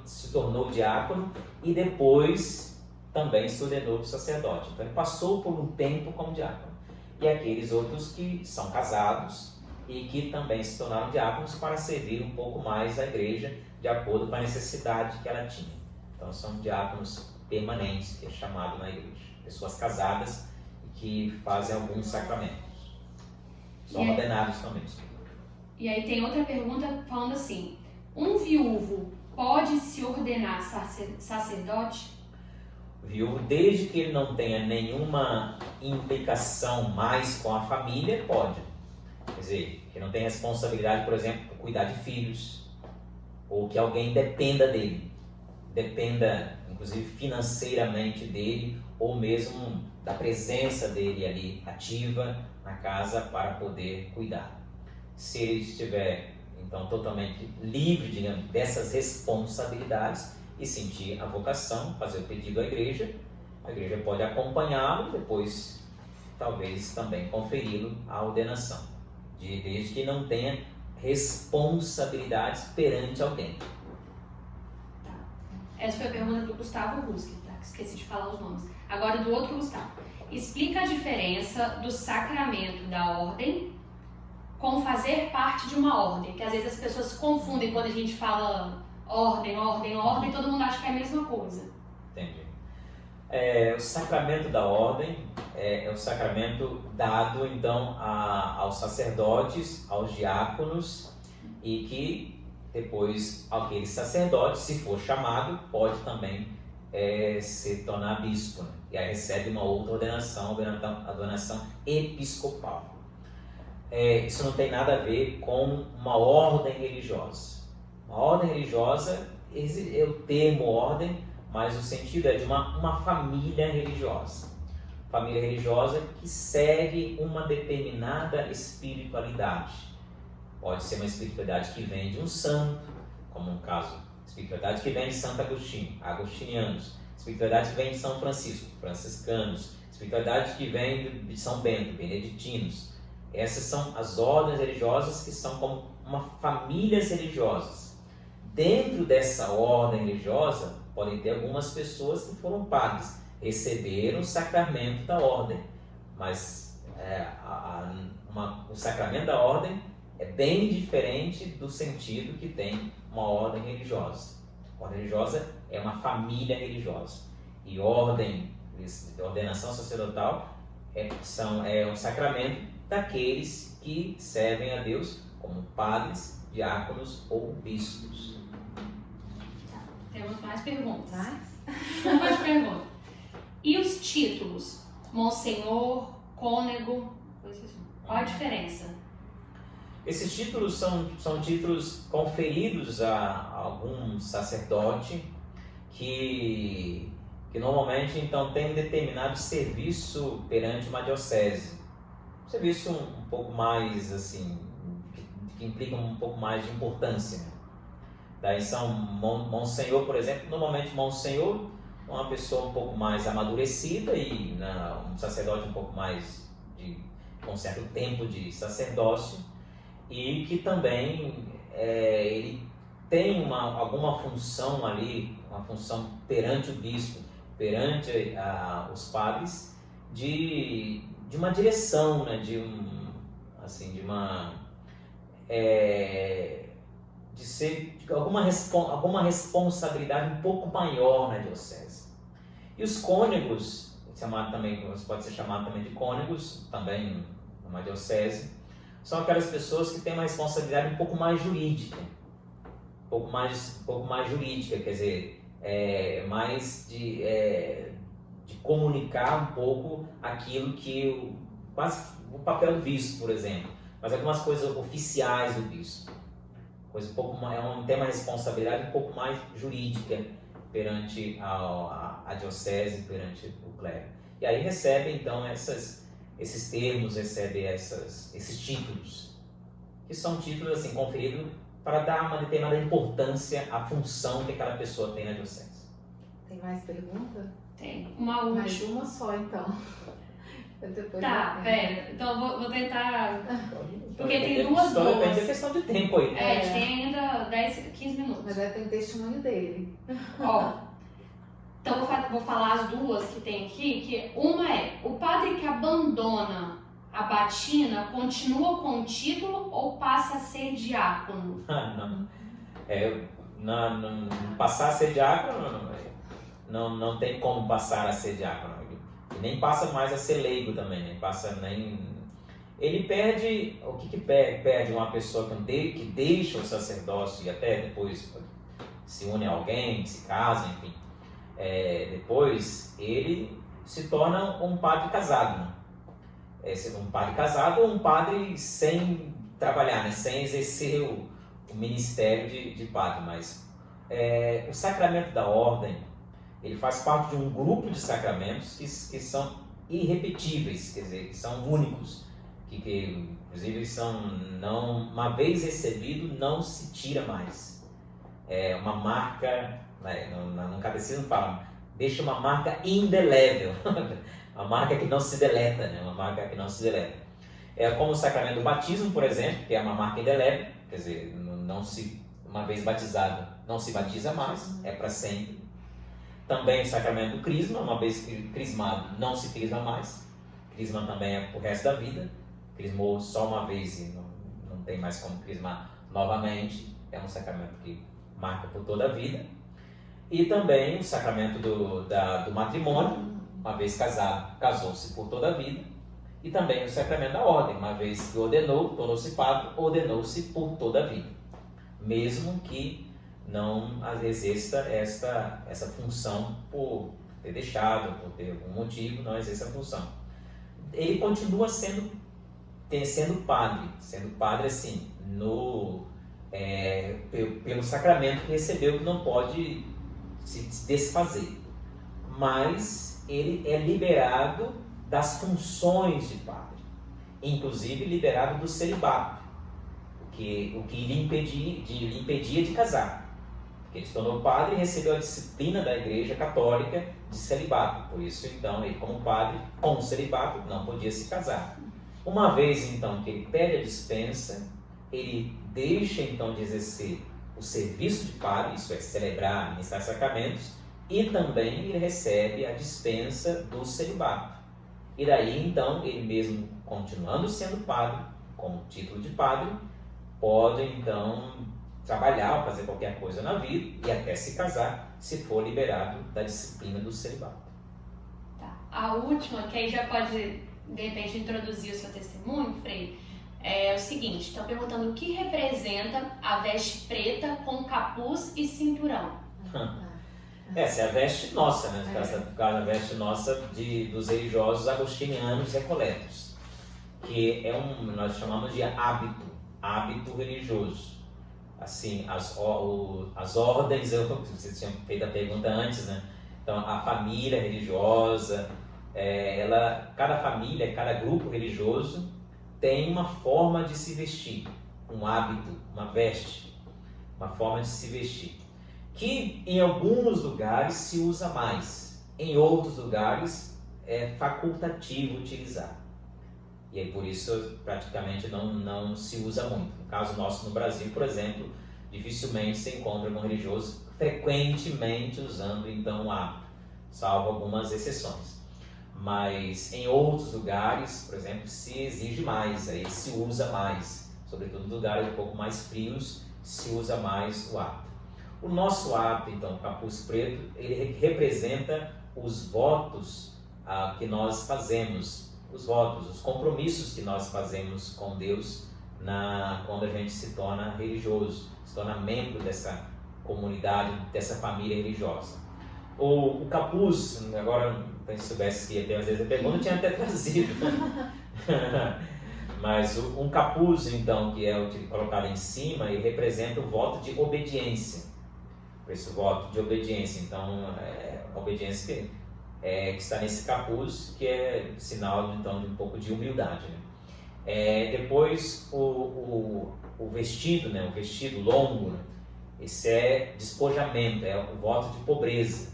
S2: se tornou diácono e depois também se ordenou sacerdote. Então ele passou por um tempo como diácono. E aqueles outros que são casados e que também se tornaram diáconos para servir um pouco mais a igreja de acordo com a necessidade que ela tinha. Então são diáconos permanentes, que é chamado na igreja. Pessoas casadas que fazem alguns sacramentos. São ordenados também.
S3: E aí tem outra pergunta falando assim, um viúvo pode se ordenar sacerdote?
S2: Viúvo, desde que ele não tenha nenhuma implicação mais com a família, pode. Quer dizer, que não tenha responsabilidade, por exemplo, por cuidar de filhos, ou que alguém dependa dele. dependa, inclusive financeiramente dele, ou mesmo da presença dele ali ativa na casa para poder cuidar. Se ele estiver, então, totalmente livre, digamos, dessas responsabilidades e sentir a vocação, fazer o pedido à igreja, a igreja pode acompanhá-lo, depois talvez também conferi-lo a ordenação, desde que não tenha responsabilidades perante alguém.
S3: Essa foi a pergunta do Gustavo Ruski, tá? Esqueci de falar os nomes. Agora do outro Gustavo. Explica a diferença do sacramento da ordem com fazer parte de uma ordem, que às vezes as pessoas confundem quando a gente fala ordem, todo mundo acha que é a mesma coisa.
S2: Entendi. O sacramento da ordem é o sacramento dado, então, aos sacerdotes, aos diáconos, e que depois aquele sacerdote, se for chamado, pode também se tornar bispo, né? E aí recebe uma outra ordenação, a ordenação episcopal. Isso não tem nada a ver com uma ordem religiosa. Uma ordem religiosa é o termo ordem, mas o sentido é de uma família religiosa. Família religiosa que segue uma determinada espiritualidade. Pode ser uma espiritualidade que vem de um santo, como no caso, espiritualidade que vem de Santo Agostinho, agostinianos. Espiritualidade que vem de São Francisco, franciscanos. Espiritualidade que vem de São Bento, beneditinos. Essas são as ordens religiosas que são como famílias religiosas. Dentro dessa ordem religiosa, podem ter algumas pessoas que foram padres, receberam o sacramento da ordem, mas o sacramento da ordem é bem diferente do sentido que tem uma ordem religiosa. A ordem religiosa é uma família religiosa, e ordem de ordenação sacerdotal é um sacramento daqueles que servem a Deus como padres, diáconos ou bispos.
S3: Temos mais perguntas.
S1: Mais
S3: perguntas. E os títulos? Monsenhor, cônego, qual a diferença?
S2: Esses títulos são títulos conferidos a algum sacerdote que normalmente então tem um determinado serviço perante uma diocese. Um serviço um pouco mais assim, que implica um pouco mais de importância. Daí são Monsenhor, por exemplo, normalmente Monsenhor é uma pessoa um pouco mais amadurecida e um sacerdote um pouco mais com certo tempo de sacerdócio, e que também ele tem alguma função ali, uma função perante o bispo, perante os padres, de uma direção, né, de alguma responsabilidade um pouco maior na diocese. E os cônegos, pode ser chamado também de cônegos, também numa diocese, são aquelas pessoas que têm uma responsabilidade um pouco mais jurídica, quer dizer, mais de comunicar um pouco aquilo que quase o papel do bispo, por exemplo, mas algumas coisas oficiais do bispo, tem uma responsabilidade um pouco mais jurídica perante a diocese, perante o clero. E aí recebe então esses termos, recebe esses títulos, que são títulos assim conferidos para dar uma determinada importância à função que aquela pessoa tem na diocese.
S1: Tem mais pergunta?
S3: Tem. Uma última.
S1: Mais uma só, então.
S3: Tá, pera. Então eu vou tentar. Porque tem duas boas.
S2: Depende da questão de tempo aí.
S3: A gente tem ainda 10, 15 minutos.
S1: Mas tem testemunho dele.
S3: Ó. Então vou falar as duas que tem aqui, que uma é: o padre que abandona a batina continua com o título ou passa a ser diácono?
S2: Não. Passar a ser diácono não tem como passar a ser diácono. Nem passa mais a ser leigo também, ele perde. O que perde uma pessoa que deixa o sacerdócio e até depois se une a alguém, se casa, enfim. Depois ele se torna um padre casado, né? Um padre casado ou um padre sem trabalhar, né? Sem exercer o ministério de padre, mas o sacramento da ordem, ele faz parte de um grupo de sacramentos que são irrepetíveis, quer dizer, que são únicos, que inclusive uma vez recebido, não se tira mais. É uma marca, né, no catecismo fala, deixa uma marca indelével, uma marca que não se deleta, né, uma marca que não se deleta. É como o sacramento do batismo, por exemplo, que é uma marca indelével, quer dizer, uma vez batizado, não se batiza mais, é para sempre. Também o sacramento do crisma, uma vez crismado, não se crisma mais. Crisma também é pro resto da vida. Crismou só uma vez e não tem mais como crismar novamente. É um sacramento que marca por toda a vida. E também o sacramento do matrimônio, uma vez casado, casou-se por toda a vida. E também o sacramento da ordem, uma vez que ordenou, tornou-se padre, ordenou-se por toda a vida. Mesmo que não exerça essa função por ter deixado, por ter algum motivo, não exerça a função. Ele continua sendo padre assim, pelo sacramento que recebeu, que não pode se desfazer. Mas ele é liberado das funções de padre, inclusive liberado do celibato, o que lhe impedia de casar. Ele se tornou padre e recebeu a disciplina da Igreja Católica de celibato. Por isso, então, ele como padre, com o celibato, não podia se casar. Uma vez, então, que ele pede a dispensa, ele deixa, então, de exercer o serviço de padre, isso é, celebrar, ministrar sacramentos, e também ele recebe a dispensa do celibato. E daí, então, ele mesmo, continuando sendo padre, com o título de padre, pode, então, trabalhar ou fazer qualquer coisa na vida e até se casar, se for liberado da disciplina do celibato.
S3: Tá. A última, que aí já pode, de repente, introduzir o seu testemunho, Frei, é o seguinte: estão perguntando o que representa a veste preta com capuz e cinturão.
S2: Essa é a veste nossa, né? A veste nossa dos religiosos agostinianos recoletos, que nós chamamos de hábito religioso. Assim, as ordens, vocês tinham feito a pergunta antes, né? Então, a família religiosa, cada família, cada grupo religioso tem uma forma de se vestir, um hábito, uma veste, uma forma de se vestir, que em alguns lugares se usa mais, em outros lugares é facultativo utilizar. E aí, por isso, praticamente não se usa muito. No caso nosso, no Brasil, por exemplo, dificilmente se encontra um religioso frequentemente usando, então, o hábito, salvo algumas exceções. Mas em outros lugares, por exemplo, se exige mais, aí se usa mais. Sobretudo em lugares um pouco mais frios, se usa mais o hábito. O nosso hábito, então, o capuz preto, ele representa os votos que nós fazemos, os compromissos que nós fazemos com Deus quando a gente se torna religioso, se torna membro dessa comunidade, dessa família religiosa. O capuz, agora, se soubesse que ia ter às vezes a pergunta, eu tinha até trazido. Mas um capuz, então, que é colocado em cima, ele representa o voto de obediência. Esse voto de obediência, então, a obediência que está nesse capuz, que é sinal então, de um pouco de humildade. Né? Depois o vestido, né? O vestido longo, né? Esse é despojamento, é o voto de pobreza.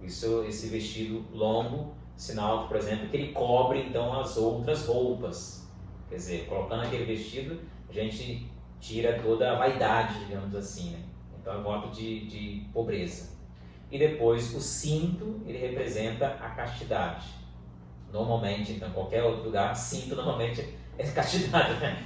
S2: Esse vestido longo, sinal, por exemplo, que ele cobre então as outras roupas. Quer dizer, colocando aquele vestido, a gente tira toda a vaidade, digamos assim. Né? Então é voto de pobreza. E depois o cinto, ele representa a castidade. Normalmente, então, em qualquer outro lugar, cinto normalmente é castidade, né?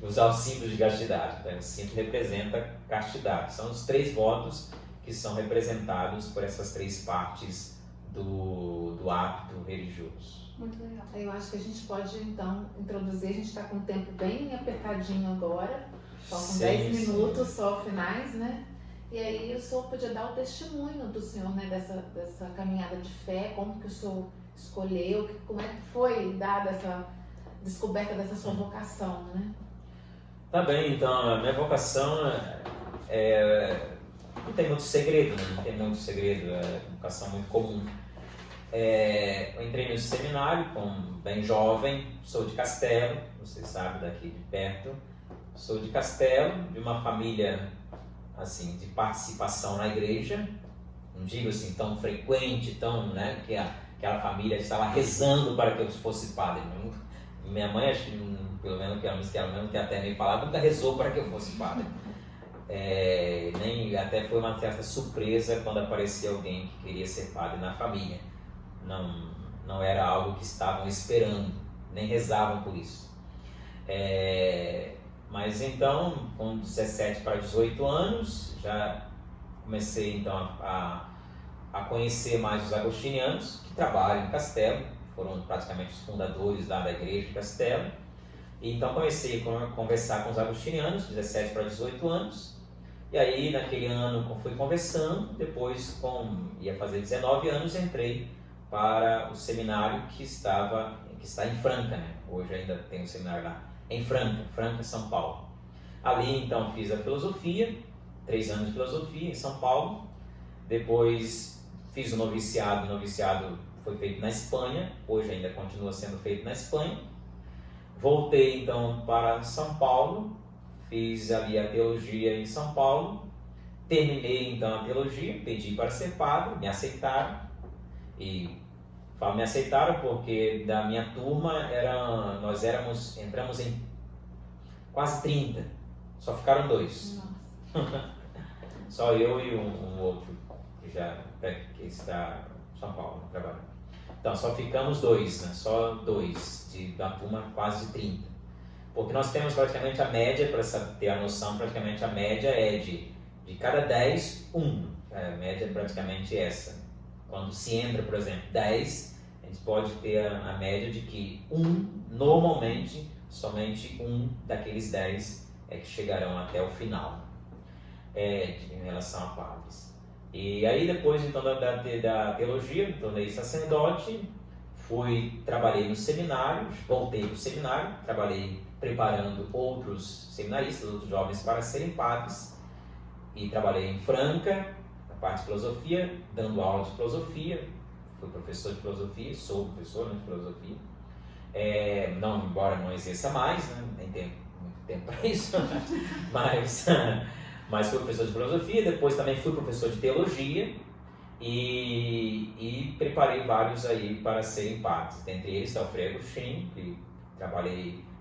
S2: Usar o cinto de castidade. Então, o cinto representa castidade. São os 3 votos que são representados por essas 3 partes do hábito religioso.
S3: Muito legal.
S1: Eu acho que a gente pode, então, introduzir. A gente está com o tempo bem apertadinho agora. Faltam 10 minutos só finais, né? E aí o senhor podia dar o testemunho do senhor, né, dessa caminhada de fé, como que o senhor escolheu, como é que foi dada essa descoberta dessa sua vocação, né?
S2: Tá bem, então, a minha vocação não tem muito segredo, né? Não tem muito segredo, é uma educação muito comum. Eu entrei no seminário bem jovem, sou de Castelo, vocês sabem, daqui de perto. Sou de Castelo, de uma família assim, de participação na igreja, não digo assim tão frequente, tão, né, que aquela família estava rezando para que eu fosse padre. Minha mãe, acho que, pelo menos que ela mesmo tem até me falado, nunca rezou para que eu fosse padre. Nem até foi uma certa surpresa quando aparecia alguém que queria ser padre na família. Não era algo que estavam esperando, nem rezavam por isso. Mas então, com 17 para 18 anos, já comecei então a conhecer mais os agostinianos, que trabalham em Castelo, foram praticamente os fundadores da igreja de Castelo. E então comecei a conversar com os agostinianos, 17 para 18 anos, e aí naquele ano fui conversando, depois ia fazer 19 anos, entrei para o seminário que está em Franca, né? Hoje ainda tem um seminário lá, em Franca, São Paulo. Ali então fiz a filosofia, 3 anos de filosofia em São Paulo, depois fiz o noviciado foi feito na Espanha, hoje ainda continua sendo feito na Espanha. Voltei então para São Paulo, fiz ali a teologia em São Paulo, terminei então a teologia, pedi para ser padre, me aceitaram, e falo me aceitaram porque da minha turma nós entramos em quase 30, só ficaram 2. Só eu e um outro que está em São Paulo trabalhando. Então só ficamos 2, né? Só 2 da turma quase de 30. Porque nós temos praticamente a média, para ter a noção, praticamente a média é de cada 10, 1. A média é praticamente essa. Quando se entra, por exemplo, 10, a gente pode ter a média de que normalmente, somente 1 daqueles 10 é que chegarão até o final, em relação a padres. E aí depois então da teologia, me tornei sacerdote, trabalhei no seminário, voltei para o seminário, trabalhei preparando outros seminaristas, outros jovens para serem padres, e trabalhei em Franca, na parte de filosofia, dando aula de filosofia, fui professor de filosofia, sou professor de filosofia, embora não exerça mais, né, nem tenho muito tempo para isso, mas fui professor de filosofia, depois também fui professor de teologia e preparei vários aí para serem padres. Dentre eles está o Frei Agostinho, que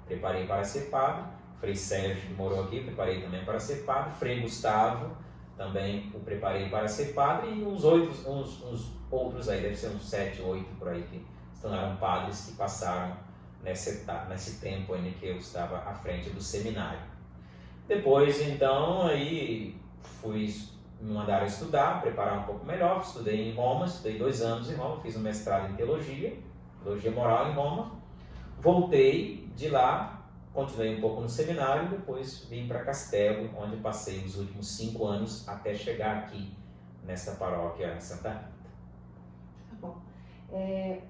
S2: preparei para ser padre, Frei Sérgio, que morou aqui, preparei também para ser padre, Frei Gustavo, também o preparei para ser padre, e uns outros aí, deve ser uns 7, 8 por aí, que se tornaram padres que passaram nesse tempo em que eu estava à frente do seminário. Depois, então, aí me mandaram estudar, preparar um pouco melhor, estudei em Roma, estudei 2 anos em Roma, fiz um mestrado em teologia moral em Roma, voltei de lá, continuei um pouco no seminário, depois vim para Castelo, onde passei os últimos 5 anos até chegar aqui, nessa paróquia Santa Rita.
S1: Tá bom.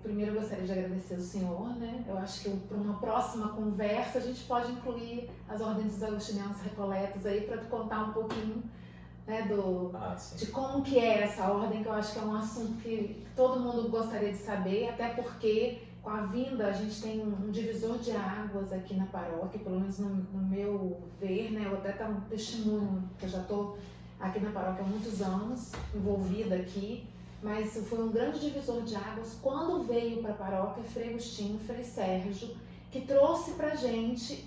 S1: Primeiro eu gostaria de agradecer ao senhor, né? Eu acho que para uma próxima conversa a gente pode incluir as ordens dos agostinianos recoletos aí para contar um pouquinho, né, de como que é essa ordem, que eu acho que é um assunto que todo mundo gostaria de saber, até porque com a vinda a gente tem um divisor de águas aqui na paróquia, pelo menos no meu ver, né? Eu até tenho um testemunho, que eu já estou aqui na paróquia há muitos anos, envolvida aqui. Mas foi um grande divisor de águas quando veio para a paróquia Frei Agostinho, Frei Sérgio, que trouxe para a gente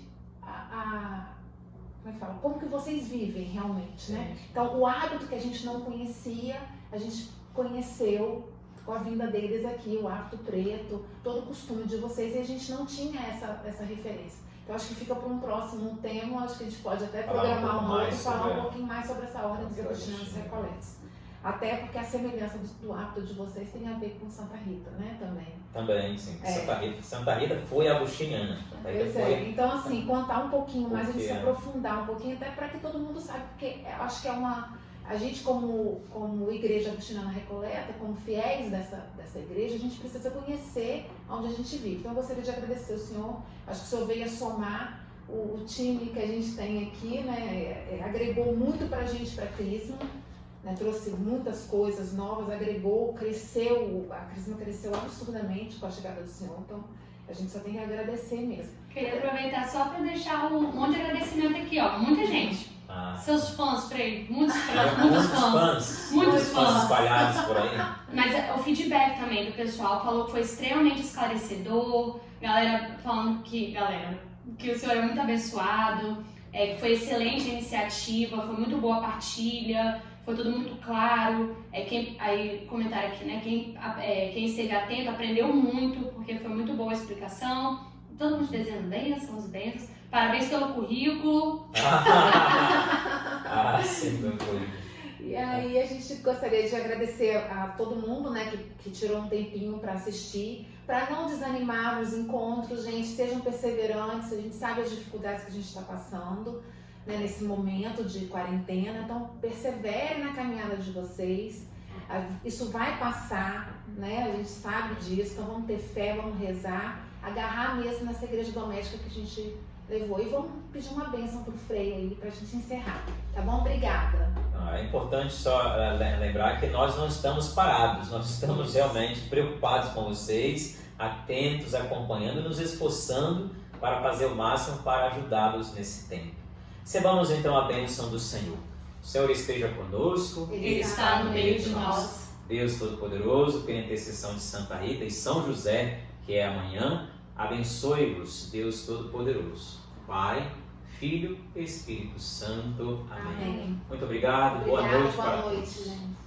S1: como que vocês vivem realmente, né? Então, o hábito que a gente não conhecia, a gente conheceu com a vinda deles aqui, o hábito preto, todo o costume de vocês, e a gente não tinha essa referência. Então, acho que fica para um próximo tema, acho que a gente pode até programar um outro e falar um pouquinho mais sobre essa ordem dos agostinianos recoletos. Até porque a semelhança do hábito de vocês tem a ver com Santa Rita, né, também?
S2: Também, sim. Santa Rita foi agostiniana.
S1: Então, assim, contar um pouquinho mais, a gente se aprofundar um pouquinho, até para que todo mundo saiba, porque eu acho que a gente como igreja agostiniana recoleta, como fiéis dessa igreja, a gente precisa conhecer onde a gente vive. Então, eu gostaria de agradecer ao senhor, acho que o senhor veio a somar o time que a gente tem aqui, né, agregou muito para a gente, para a Crisma. né? Trouxe muitas coisas novas, agregou, cresceu, a Crisma cresceu absurdamente com a chegada do Senhor, então a gente só tem que agradecer mesmo.
S3: Queria aproveitar só para deixar um monte de agradecimento aqui, ó. Muita gente. Seus fãs, Frei, muitos fãs. Muitos fãs
S2: espalhados por aí.
S3: Mas o feedback também do pessoal falou que foi extremamente esclarecedor. Galera falando que o senhor é muito abençoado, que foi excelente a iniciativa, foi muito boa a partilha, foi tudo muito claro. Aí comentário aqui, né? Quem esteve atento aprendeu muito, porque foi muito boa a explicação. Todo mundo dizendo bênçãos. Parabéns pelo currículo.
S2: Sim, pelo currículo.
S1: E aí a gente gostaria de agradecer a todo mundo, né, que tirou um tempinho para assistir, para não desanimar nos encontros, gente, sejam perseverantes, a gente sabe as dificuldades que a gente está passando, né, nesse momento de quarentena, então perseverem na caminhada de vocês, isso vai passar, né, a gente sabe disso, então vamos ter fé, vamos rezar, agarrar mesmo nessa igreja doméstica que a gente levou. E vamos pedir uma bênção pro Frei aí pra gente encerrar. Tá bom? Obrigada.
S2: É importante só lembrar que nós não estamos parados, nós estamos realmente preocupados com vocês, atentos, acompanhando, nos esforçando para fazer o máximo para ajudá-los nesse tempo. Recebamos então a bênção do Senhor. O Senhor esteja conosco.
S3: Ele está no meio de nós.
S2: Deus Todo-Poderoso, pela intercessão de Santa Rita e São José, que é amanhã, abençoe-vos, Deus Todo-Poderoso, Pai, Filho e Espírito Santo. Amém. Muito obrigado. Boa noite.
S1: Boa noite, gente.